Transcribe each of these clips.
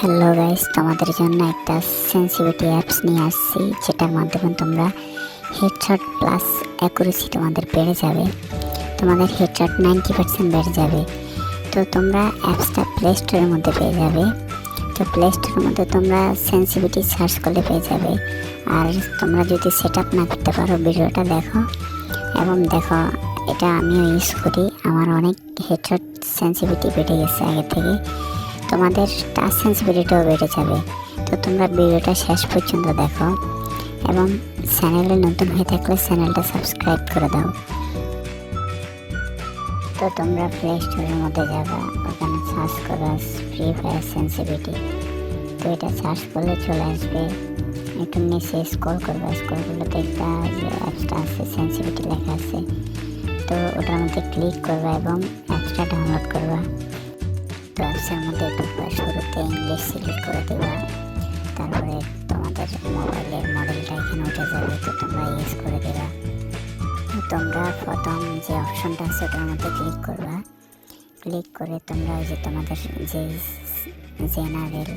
Hello guys, তোমাদের জন্য একটা সেন্সিটিভিটি অ্যাপস নিয়ে আসছি, যেটার মাধ্যমে তোমরা হেডশট প্লাস অ্যাকুরেসি তোমাদের বেড়ে যাবে। তোমাদের হেডশট 90% বেড়ে যাবে। তো তোমরা অ্যাপসটা প্লে স্টোরের মধ্যে পেয়ে যাবে। তো প্লে স্টোরের মধ্যে তোমরা সেন্সিটিভিটি সার্চ করলে পেয়ে যাবে। আর তোমরা যদি সেট আপ না করতে পারো, ভিডিওটা দেখো এবং দেখো এটা আমিও ইউজ করি, আমার অনেক হেডশট সেন্সিটিভিটি বেড়ে গেছে আগে থেকে। তোমাদের টাচ সেন্সিটিভিটিও বেড়ে যাবে। তো তোমরা ভিডিওটা শেষ পর্যন্ত দেখো এবং চ্যানেলে নতুন হয়ে থাকলে চ্যানেলটা সাবস্ক্রাইব করে দাও। তো তোমরা প্লে স্টোরের মধ্যে যাবা, ওখানে সার্চ করবা ফ্রি ফায়ার সেন্সিটিভিটি। তো এটা সার্চ করলে চলে আসবে, একটু নিচে স্ক্রল করবা, স্ক্রল করলে দেখবা যে অ্যাপসটা আছে, সেন্সিটিভিটি লেখা আছে। তো ওটার মধ্যে ক্লিক করবা এবং অ্যাপসটা ডাউনলোড করবা। তো অ্যাপসের মধ্যে ঢুকবা, শুরুতে ইংলিশ সিলেক্ট করে দেবা, তারপরে তোমাদের মোবাইলের মডেলটা এখানে উঠে যাবে। তো তোমরা ইউজ করে দেবা। তো তোমরা প্রথম যে অপশনটা আছে ওটার মধ্যে ক্লিক করবা। ক্লিক করে তোমরা ওই যে তোমাদের যে জেনারেল,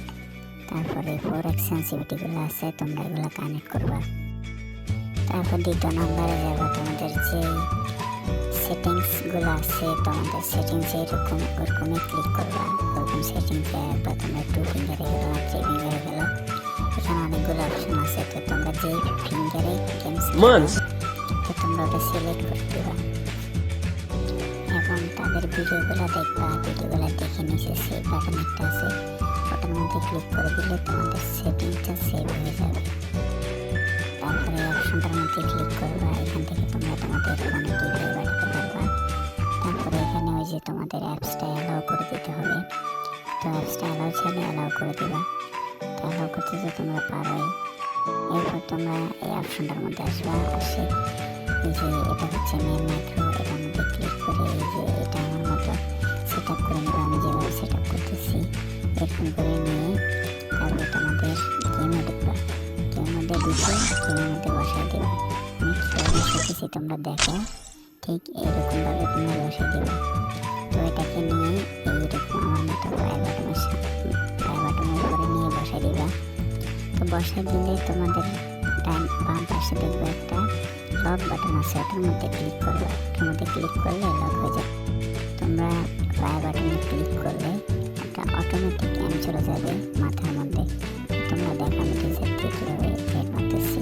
তারপরে ফোরেক্স সেন্সিটিভিটিগুলো আছে, তোমরা এগুলো কানেক্ট করবা। তারপর দ্বিতীয় নম্বরে যাবা, তোমাদের যে সেটিংসগুলো আছে, তোমাদের সেটিংস এরকম ওরকমই ক্লিক করবা। ওরকম সেটিংসে একবার তোমরা 2 ফিঙ্গারে গেলো, 3 ফিঙ্গারে গেলো, এখানে অনেকগুলো অপশন আছে। তো তোমরা যেই ফিঙ্গারে গেমস তো তোমরা ওটা সিলেক্ট করে দেবা এবং তাদের ভিডিওগুলো দেখবা। ভিডিওগুলো দেখে নিচে সেভ বাটন একটা আছে, ওটার মধ্যে ক্লিক করে দিলে তোমাদের সেটিংসটা সেভ হয়ে যাবে। তারপরে অপশনটার মধ্যে ক্লিক করবা, এখান থেকে তোমরা তোমাদের ফোনে ডিভাইস বাড়াতে পারবা। তারপরে এখানে ওই যে তোমাদের অ্যাপসটা অ্যালাউ করে দিতে হবে। তো অ্যাপসটা অ্যালাউ চাইলে অ্যালাউ করে দিবা। তো অ্যালাউ করতে যে তোমরা পারোই। এরপর তোমরা এই অপশনটার মধ্যে আসবা, আসে এই যে এটা হচ্ছে মেন মাইক্রো, এটার মধ্যে ক্লিক করে এই যে এটা আমার মতো সেট আপ করে নেবা। আমি যেভাবে সেট আপ করতেছি এরকম করে নিয়ে তারপরে তোমাদের গেমে ঢুকবা। গেমের মধ্যে ঢুকে গেমের মধ্যে বসাই দেবা। আমি কীভাবে বসাইতেছি তোমরা দেখো, ঠিক এইরকমভাবে তোমরা বসাই দেবা। তো এটাকে নিয়ে এইরকম আমার মতো প্রায় বাটনের উপরে নিয়ে বসাই দিবা। তো বসাই দিলে তোমাদের বাম পাশে দেখবে একটা লক বাটন আছে, ওটার মধ্যে ক্লিক করবে। ওটার মধ্যে ক্লিক করলে লক হয়ে যাবে। তোমরা প্রায় বাটনে ক্লিক করলে একটা অটোমেটিক এম চলে যাবে মাথার মধ্যে। তোমরা দেখো আমি ডিজাইন দিয়ে কীভাবে হেড মারতেছি।